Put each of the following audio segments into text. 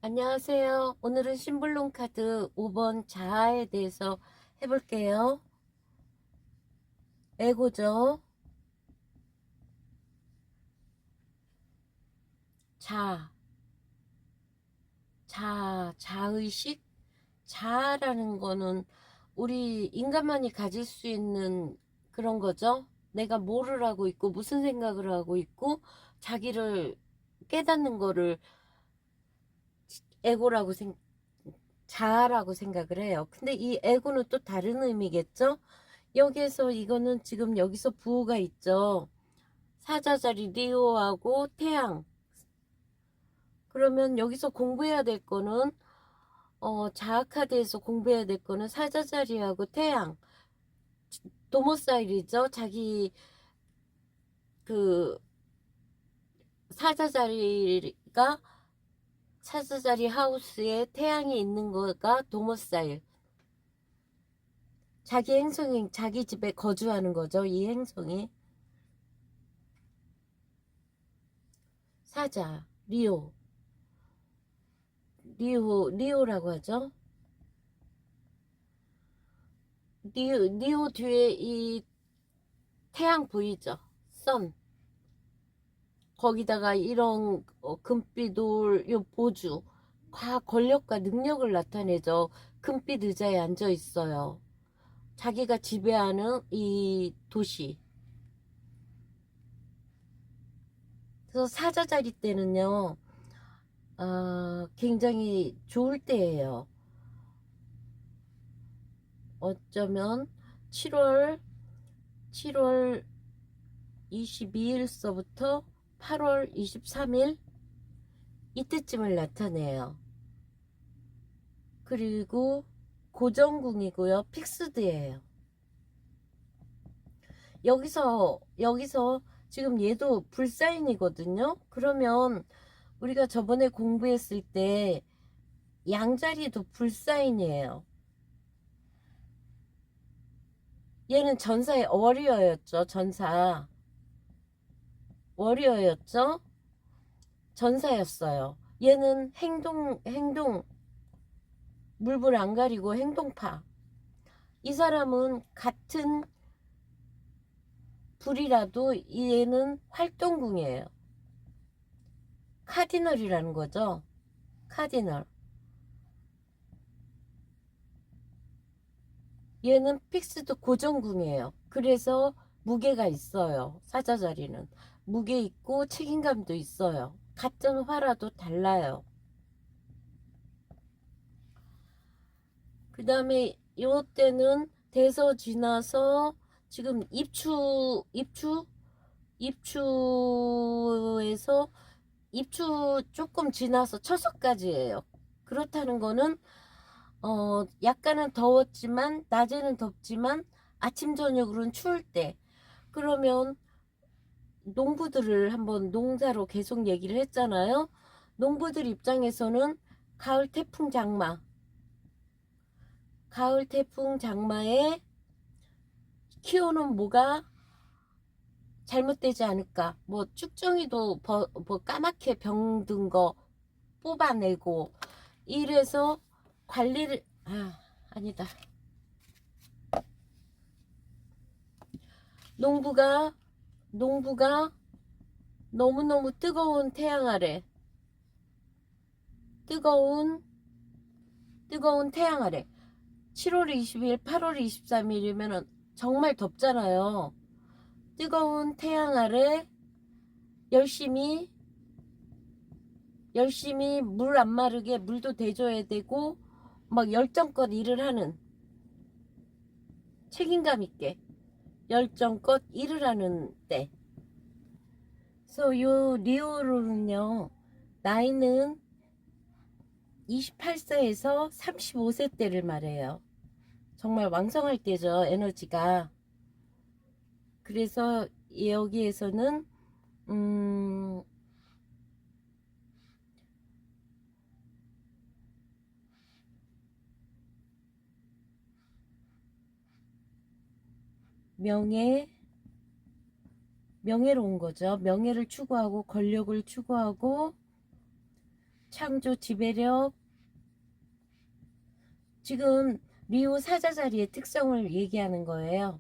안녕하세요. 오늘은 심블론 카드 5번 자아에 대해서 해볼게요. 에고죠. 자, 자의식? 자아라는 거는 우리 인간만이 가질 수 있는 그런 거죠. 내가 뭐를 하고 있고 무슨 생각을 하고 있고 자기를 깨닫는 거를 에고라고 자아라고 생각을 해요. 근데 이 에고는 또 다른 의미겠죠? 여기에서 이거는 지금 여기서 부호가 있죠. 사자자리 리오하고 태양. 그러면 여기서 공부해야 될 거는 자아카드에서 공부해야 될 거는 사자자리하고 태양. 도모사일이죠. 자기 그 사자자리가 사자자리 하우스에 태양이 있는 거가 도모사일. 자기 행성이 자기 집에 거주하는 거죠. 이 행성이. 사자, 리오라고 하죠. 리오 뒤에 이 태양 보이죠? 선. 거기다가 이런 금빛 요 보주. 권력과 능력을 나타내죠. 금빛 의자에 앉아 있어요. 자기가 지배하는 이 도시. 그래서 사자자리 때는요, 굉장히 좋을 때예요. 어쩌면 7월 22일서부터 8월 23일 이때쯤을 나타내요. 그리고 고정궁이고요. 픽스드예요. 여기서 지금 얘도 불사인이거든요. 그러면 우리가 저번에 공부했을 때 양자리도 불사인이에요. 얘는 전사의 워리어였죠. 워리어였죠. 전사였어요. 얘는 행동 물불 안 가리고 행동파. 이 사람은 같은 불이라도 얘는 활동궁이에요. 카디널이라는 거죠. 카디널. 얘는 픽스드 고정궁이에요. 그래서 무게가 있어요. 사자자리는. 무게 있고 책임감도 있어요. 같은 화라도 달라요. 그 다음에 요때는 대서 지나서 지금 입추에서 입추 조금 지나서 처서까지예요. 그렇다는 거는 약간은 더웠지만 낮에는 덥지만 아침 저녁으로는 추울 때. 그러면 농부들을 한번 농사로 계속 얘기를 했잖아요. 농부들 입장에서는 가을 태풍 장마에 키우는 뭐가 잘못되지 않을까. 뭐 쭉정이도 뭐 까맣게 병든 거 뽑아내고 이래서 관리를 아니다. 농부가 너무너무 뜨거운 태양 아래 뜨거운 태양 아래 7월 20일 8월 23일이면 정말 덥잖아요. 뜨거운 태양 아래 열심히 물 안 마르게 물도 대줘야 되고 막 열정껏 일을 하는, 책임감 있게 열정껏 일을 하는 때. 그래서 요 리오로는요, 나이는 28세에서 35세 때를 말해요. 정말 왕성할 때죠, 에너지가. 그래서 여기에서는 명예로운 거죠. 명예를 추구하고 권력을 추구하고 창조, 지배력. 지금 리오 사자자리의 특성을 얘기하는 거예요.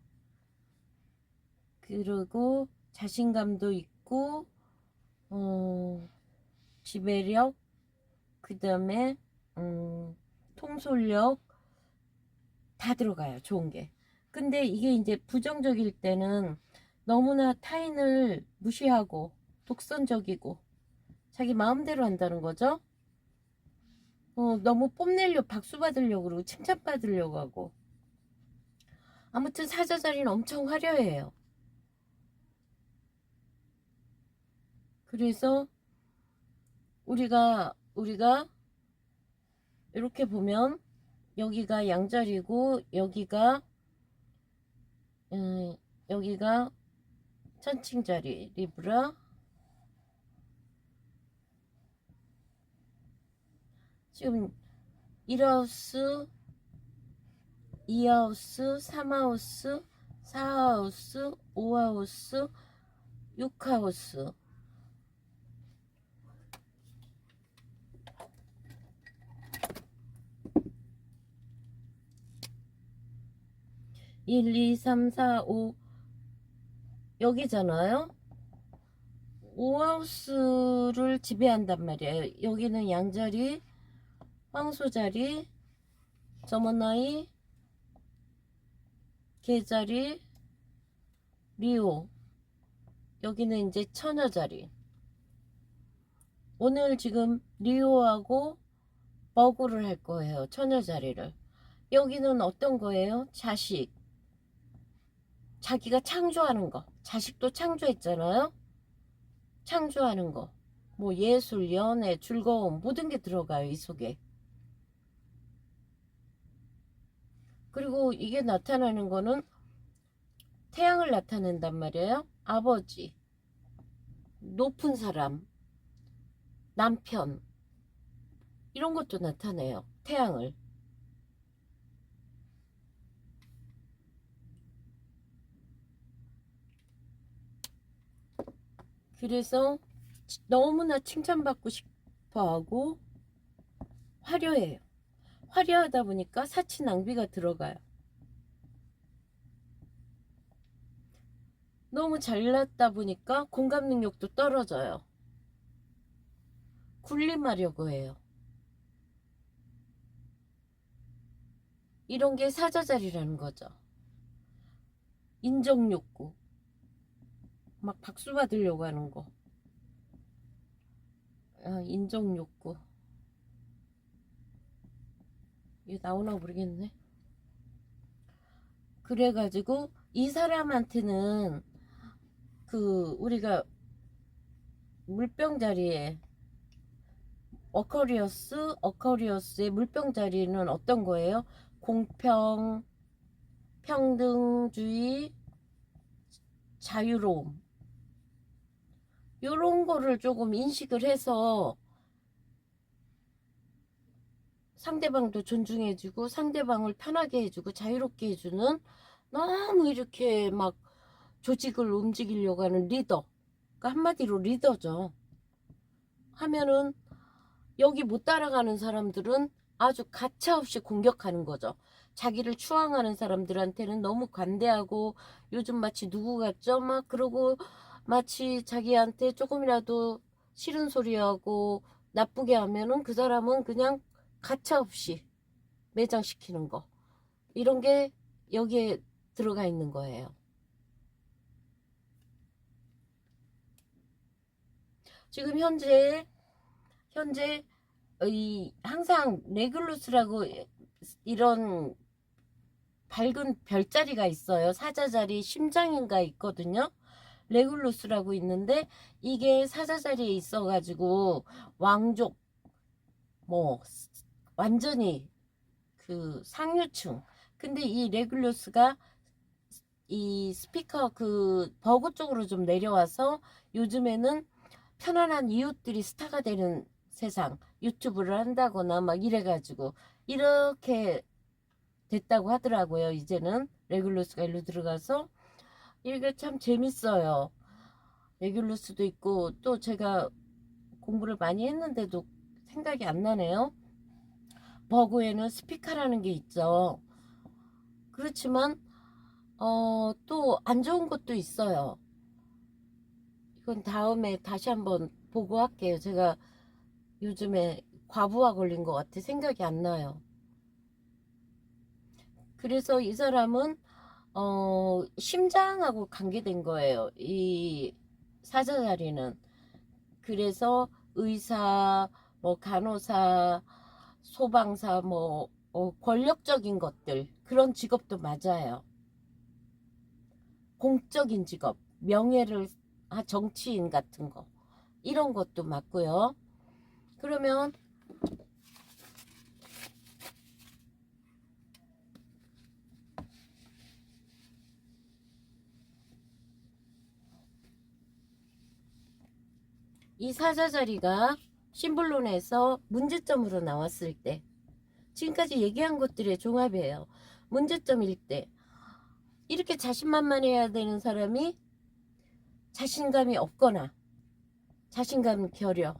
그리고 자신감도 있고 지배력, 그 다음에 통솔력 다 들어가요. 좋은 게. 근데 이게 이제 부정적일 때는 너무나 타인을 무시하고 독선적이고 자기 마음대로 한다는 거죠. 너무 뽐내려고 박수 받으려고 그러고 칭찬받으려고 하고. 아무튼 사자자리는 엄청 화려해요. 그래서 우리가 이렇게 보면 여기가 양자리고 여기가 천칭자리 리브라. 지금 1하우스, 2하우스, 3하우스, 4하우스, 5하우스, 6하우스. 1, 2, 3, 4, 5 여기잖아요. 5하우스를 지배한단 말이에요. 여기는 양자리, 황소자리, 저머나이, 개자리, 리오. 여기는 이제 처녀자리. 오늘 지금 리오하고 버구를 할 거예요. 처녀자리를. 여기는 어떤 거예요? 자식. 자기가 창조하는 거. 자식도 창조했잖아요. 창조하는 거. 뭐 예술, 연애, 즐거움 모든 게 들어가요. 이 속에. 그리고 이게 나타나는 거는 태양을 나타낸단 말이에요. 아버지, 높은 사람, 남편 이런 것도 나타내요. 태양을. 그래서 너무나 칭찬받고 싶어하고 화려해요. 화려하다 보니까 사치 낭비가 들어가요. 너무 잘났다 보니까 공감 능력도 떨어져요. 군림하려고 해요. 이런 게 사자자리라는 거죠. 인정욕구. 막 박수 받으려고 하는 거. 인정욕구. 이게 나오나 모르겠네. 그래가지고 이 사람한테는 우리가 물병 자리에 어커리어스의 물병 자리는 어떤 거예요? 공평, 평등주의, 자유로움. 요런 거를 조금 인식을 해서 상대방도 존중해주고 상대방을 편하게 해주고 자유롭게 해주는, 너무 이렇게 막 조직을 움직이려고 하는 리더. 그러니까 한마디로 리더죠. 하면은 여기 못 따라가는 사람들은 아주 가차없이 공격하는 거죠. 자기를 추앙하는 사람들한테는 너무 관대하고 요즘 마치 누구 같죠? 막 그러고 마치 자기한테 조금이라도 싫은 소리하고 나쁘게 하면은 그 사람은 그냥 가차없이 매장시키는 거. 이런 게 여기에 들어가 있는 거예요. 지금 현재 항상 레귤루스라고 이런 밝은 별자리가 있어요. 사자자리 심장인가 있거든요. 레귤루스라고 있는데 이게 사자자리에 있어가지고 왕족 뭐 완전히 그 상류층. 근데 이 레귤루스가 이 스피커 버그 쪽으로 좀 내려와서 요즘에는 편안한 이웃들이 스타가 되는 세상, 유튜브를 한다거나 막 이래가지고 이렇게 됐다고 하더라고요. 이제는 레귤루스가 일로 들어가서 이게 참 재밌어요. 레귤루스도 있고 또 제가 공부를 많이 했는데도 생각이 안 나네요. 버그에는 스피카라는 게 있죠. 그렇지만 또 안 좋은 것도 있어요. 이건 다음에 다시 한번 보고 할게요. 제가 요즘에 과부하 걸린 것 같아. 생각이 안 나요. 그래서 이 사람은 심장하고 관계된 거예요. 이 사자자리는. 그래서 의사, 뭐 간호사, 소방사, 뭐 권력적인 것들 그런 직업도 맞아요. 공적인 직업, 명예를 정치인 같은 거 이런 것도 맞고요. 그러면 이 사자자리가 심블론에서 문제점으로 나왔을 때 지금까지 얘기한 것들의 종합이에요. 문제점일 때 이렇게 자신만만해야 되는 사람이 자신감이 없거나 자신감 결여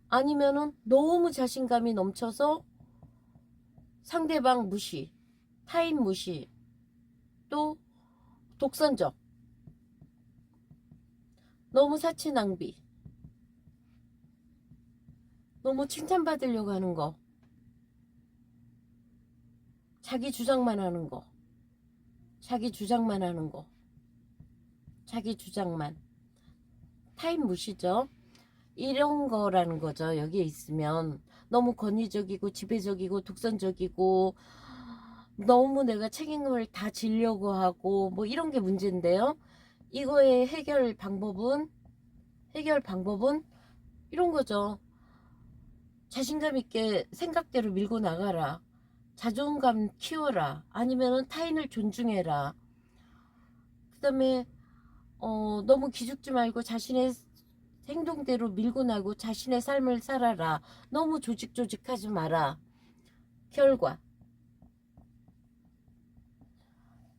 아니면은 너무 자신감이 넘쳐서 상대방 무시, 타인 무시, 또 독선적, 너무 사치 낭비, 너무 칭찬받으려고 하는 거, 자기 주장만 하는 거, 자기 주장만 하는 거, 자기 주장만, 타인 무시죠. 이런 거라는 거죠. 여기에 있으면 너무 권위적이고 지배적이고 독선적이고 너무 내가 책임을 다 지려고 하고 뭐 이런 게 문제인데요. 이거의 해결 방법은 이런 거죠. 자신감 있게 생각대로 밀고 나가라. 자존감 키워라. 아니면은 타인을 존중해라. 그다음에 너무 기죽지 말고 자신의 행동대로 밀고 나고 자신의 삶을 살아라. 너무 조직조직하지 마라. 결과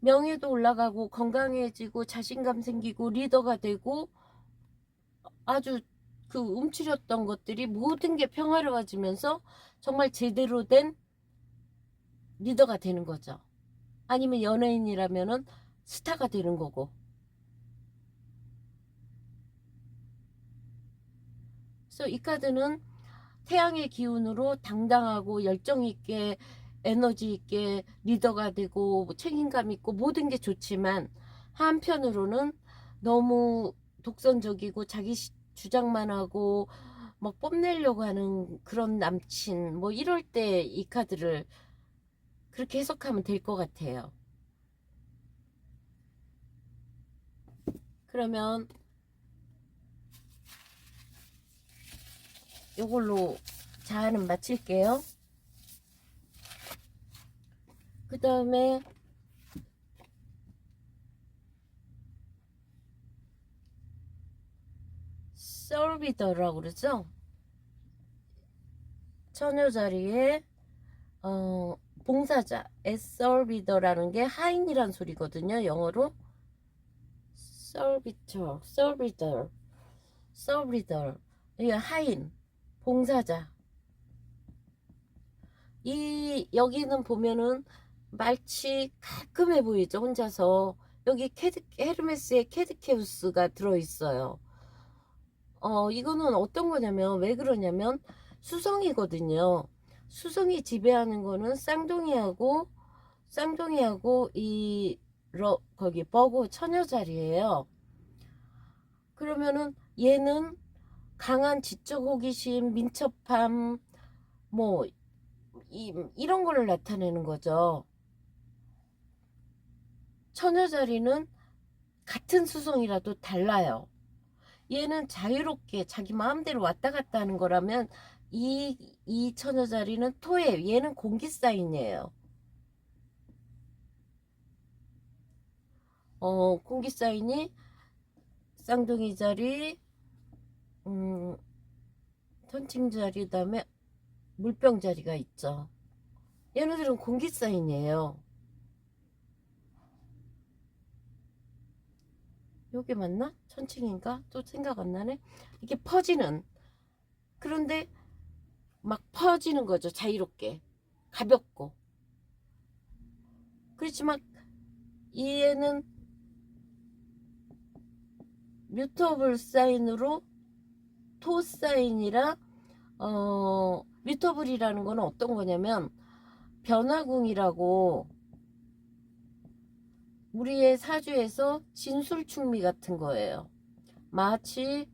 명예도 올라가고 건강해지고 자신감 생기고 리더가 되고 아주 그 움츠렸던 것들이 모든 게 평화로워지면서 정말 제대로 된 리더가 되는 거죠. 아니면 연예인이라면은 스타가 되는 거고. 그래서 이 카드는 태양의 기운으로 당당하고 열정 있게 에너지 있게 리더가 되고 뭐 책임감 있고 모든 게 좋지만 한편으로는 너무 독선적이고 자기 주장만 하고 막 뽐내려고 하는 그런 남친 뭐 이럴 때 이 카드를 그렇게 해석하면 될 것 같아요. 그러면 이걸로 자아는 마칠게요. 그 다음에 서비더라고 그러죠. 처녀 자리에 봉사자 서비더라는 게 하인이란 소리거든요. 영어로 서비터 이게 하인 봉사자. 이 여기는 보면은 말치 깔끔해 보이죠. 혼자서 여기 헤르메스의 캐드케우스가 들어있어요. 이거는 어떤 거냐면 왜 그러냐면 수성이거든요. 수성이 지배하는 거는 쌍둥이하고 거기 버그 처녀 자리예요. 그러면은 얘는 강한 지적 호기심, 민첩함 뭐 이런 거를 나타내는 거죠. 처녀 자리는 같은 수성이라도 달라요. 얘는 자유롭게 자기 마음대로 왔다 갔다 하는 거라면 이 처녀 자리는 토해. 얘는 공기 사인이에요. 공기 사인이 쌍둥이 자리, 천칭 자리, 다음에 물병 자리가 있죠. 얘네들은 공기 사인이에요. 요게 맞나? 천칭인가? 또 생각 안 나네. 이게 퍼지는. 그런데 막 퍼지는 거죠. 자유롭게. 가볍고. 그렇지만 얘는 뮤터블 사인으로 토 사인이라 뮤터블이라는 거는 어떤 거냐면 변화궁이라고 우리의 사주에서 진술충미 같은 거예요. 마치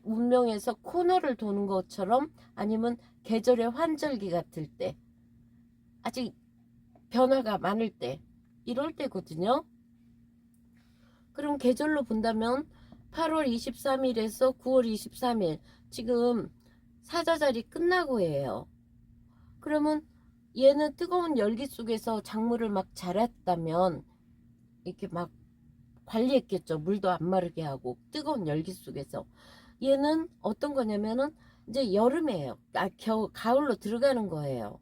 운명에서 코너를 도는 것처럼 아니면 계절의 환절기 같을 때 아직 변화가 많을 때 이럴 때거든요. 그럼 계절로 본다면 8월 23일에서 9월 23일 지금 사자자리 끝나고 해요. 그러면 얘는 뜨거운 열기 속에서 작물을 막 자랐다면 이렇게 막 관리했겠죠. 물도 안 마르게 하고 뜨거운 열기 속에서. 얘는 어떤 거냐면은 이제 여름이에요. 가을로 들어가는 거예요.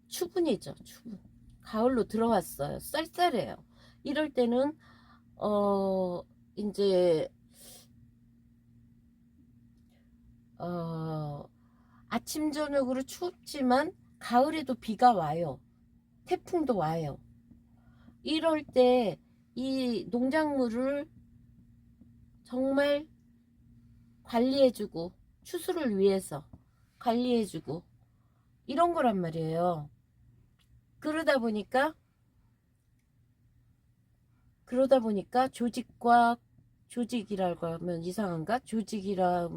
추분이죠. 추분. 가을로 들어왔어요. 쌀쌀해요. 이럴 때는 이제 아침 저녁으로 춥지만 가을에도 비가 와요. 태풍도 와요. 이럴 때 이 농작물을 정말 관리해주고 추수를 위해서 관리해주고 이런 거란 말이에요. 그러다 보니까 조직이라고 하면 이상한가? 조직이라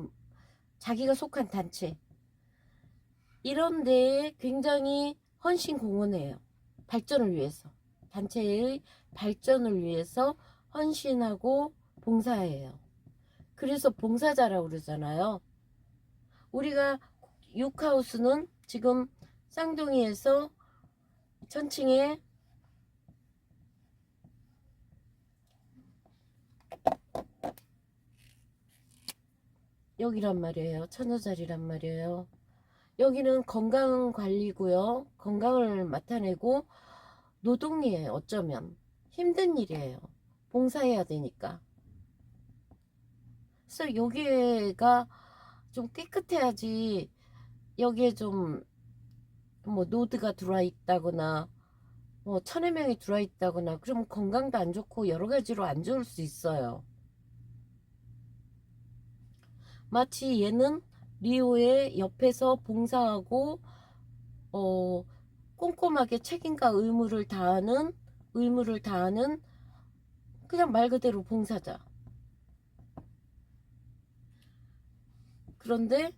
자기가 속한 단체 이런 데에 굉장히 헌신 공헌해요. 발전을 위해서. 단체의 발전을 위해서 헌신하고 봉사해요. 그래서 봉사자라고 그러잖아요. 우리가 6하우스는 지금 쌍둥이에서 천칭에 여기란 말이에요. 처녀자리란 말이에요. 여기는 건강관리고요. 건강을 맡아내고 노동이에요. 어쩌면 힘든 일이에요. 봉사해야 되니까. 그래서 여기가 좀 깨끗해야지. 여기에 좀 뭐 노드가 들어와 있다거나 뭐 천여 명이 들어와 있다거나 그러면 건강도 안 좋고 여러 가지로 안 좋을 수 있어요. 마치 얘는 리오의 옆에서 봉사하고 꼼꼼하게 책임과 의무를 다하는 그냥 말 그대로 봉사자. 그런데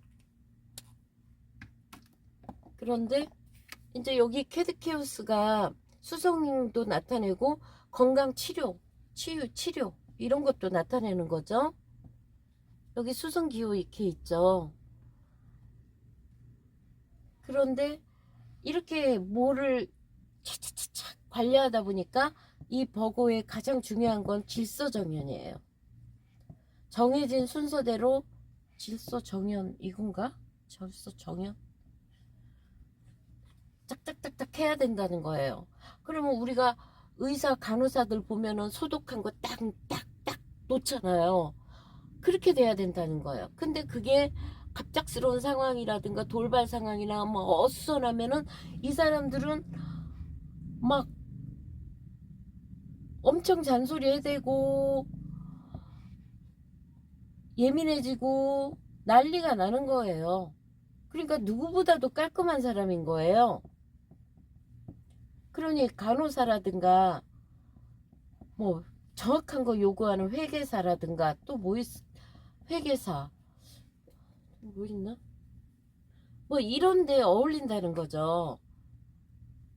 이제 여기 캐드케우스가 수성도 나타내고 건강 치료, 치유 이런 것도 나타내는 거죠. 여기 수성기호 이렇게 있죠. 그런데 이렇게 뭐를 차차차차 관리하다 보니까 이 버거의 가장 중요한 건 질서정연이에요. 정해진 순서대로 질서정연 이건가? 질서정연? 짝짝짝짝 해야 된다는 거예요. 그러면 우리가 의사 간호사들 보면은 소독한 거 딱딱딱 놓잖아요. 그렇게 돼야 된다는 거예요. 근데 그게 갑작스러운 상황이라든가 돌발 상황이나 뭐 어수선하면은 이 사람들은 막 엄청 잔소리 해대고 예민해지고 난리가 나는 거예요. 그러니까 누구보다도 깔끔한 사람인 거예요. 그러니 간호사라든가 뭐 정확한 거 요구하는 회계사라든가 또 뭐 회계사 뭐 있나? 뭐 이런 데 어울린다는 거죠.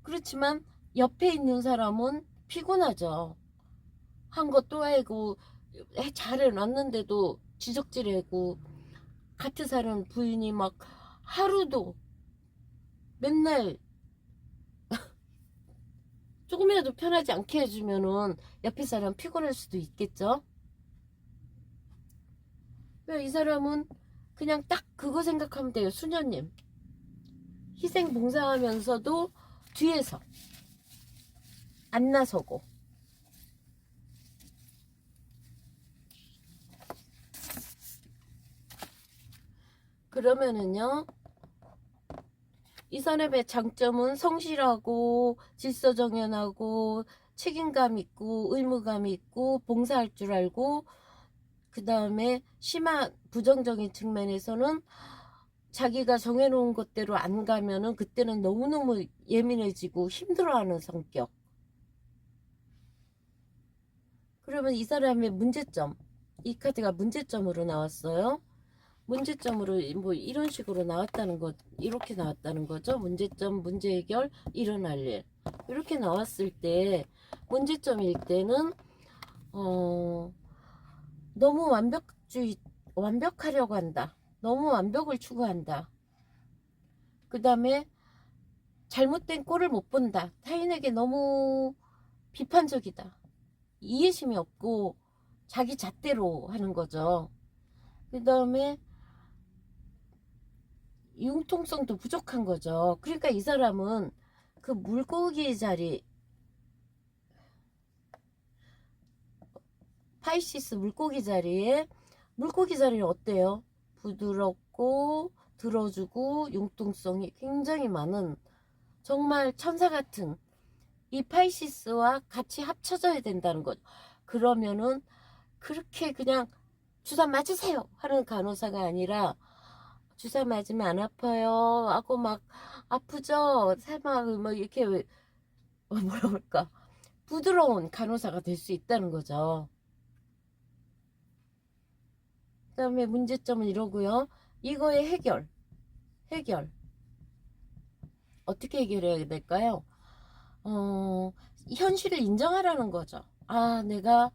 그렇지만 옆에 있는 사람은 피곤하죠. 한 것 또 하고 잘해놨는데도 지적질하고 같이 사는 부인이 막 하루도 맨날 조금이라도 편하지 않게 해주면은 옆에 사람 피곤할 수도 있겠죠. 이 사람은 그냥 딱 그거 생각하면 돼요. 수녀님 희생 봉사하면서도 뒤에서 안 나서고 그러면은요 이 사람의 장점은 성실하고 질서정연하고 책임감 있고 의무감 있고 봉사할 줄 알고, 그 다음에 심한 부정적인 측면에서는 자기가 정해놓은 것대로 안 가면은 그때는 너무너무 예민해지고 힘들어하는 성격. 그러면 이 사람의 문제점, 이 카드가 문제점으로 나왔어요. 문제점으로 뭐 이런 식으로 나왔다는 것, 이렇게 나왔다는 거죠. 문제점, 문제 해결, 일어날 일. 이렇게 나왔을 때 문제점일 때는 너무 완벽하려고 한다. 너무 완벽을 추구한다. 그 다음에 잘못된 꼴을 못 본다. 타인에게 너무 비판적이다. 이해심이 없고 자기 잣대로 하는 거죠. 그 다음에 융통성도 부족한 거죠. 그러니까 이 사람은 그 물고기 자리, 파이시스 물고기 자리에, 물고기 자리는 어때요? 부드럽고 들어주고 융통성이 굉장히 많은, 정말 천사 같은 이 파이시스와 같이 합쳐져야 된다는 거죠. 그러면은 그렇게 그냥 주사 맞으세요 하는 간호사가 아니라, 주사 맞으면 안 아파요 하고 막 아프죠 살막 뭐 이렇게 뭐라 그럴까, 부드러운 간호사가 될 수 있다는 거죠. 그 다음에 문제점은 이러고요. 이거의 해결 어떻게 해결해야 될까요? 현실을 인정하라는 거죠. 아, 내가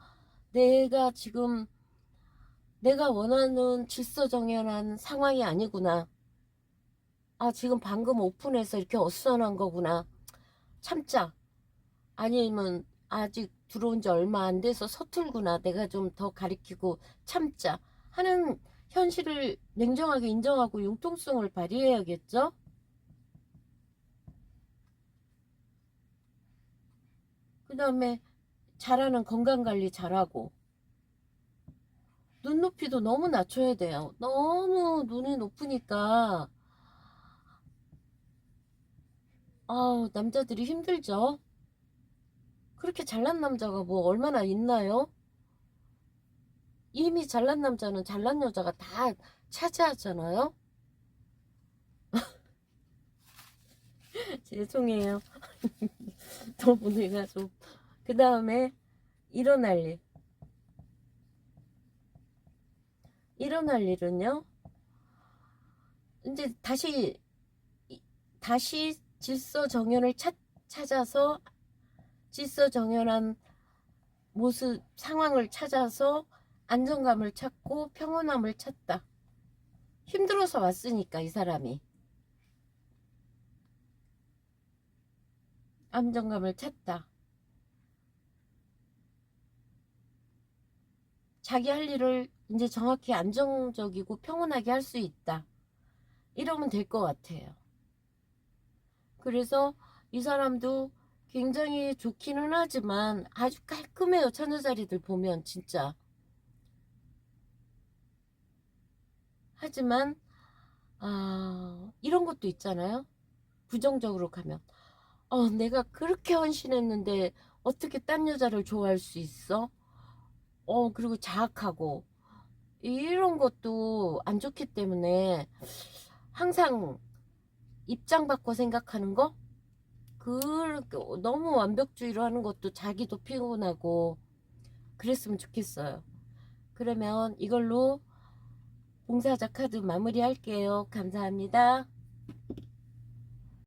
지금 내가 원하는 질서정연한 상황이 아니구나. 아, 지금 방금 오픈해서 이렇게 어수선한 거구나. 참자. 아니면 아직 들어온 지 얼마 안 돼서 서툴구나. 내가 좀 더 가리키고 참자 하는 현실을 냉정하게 인정하고 융통성을 발휘해야겠죠? 그 다음에 잘하는 건강관리 잘하고, 눈높이도 너무 낮춰야 돼요. 너무 눈이 높으니까 남자들이 힘들죠. 그렇게 잘난 남자가 뭐 얼마나 있나요? 이미 잘난 남자는 잘난 여자가 다 차지하잖아요. 죄송해요. 너무 내가 좀. 그 다음에 일어날 일. 일어날 일은요. 이제 다시 질서 정연을 찾아서, 질서 정연한 모습, 상황을 찾아서 안정감을 찾고 평온함을 찾다. 힘들어서 왔으니까 이 사람이 안정감을 찾다. 자기 할 일을 이제 정확히 안정적이고 평온하게 할 수 있다. 이러면 될 것 같아요. 그래서 이 사람도 굉장히 좋기는 하지만 아주 깔끔해요. 처녀자리들 보면 진짜. 하지만 이런 것도 있잖아요. 부정적으로 가면 내가 그렇게 헌신했는데 어떻게 딴 여자를 좋아할 수 있어? 그리고 자학하고 이런 것도 안 좋기 때문에 항상 입장 바꿔 생각하는 거, 너무 완벽주의로 하는 것도 자기도 피곤하고 그랬으면 좋겠어요. 그러면 이걸로 봉사자 카드 마무리 할게요. 감사합니다.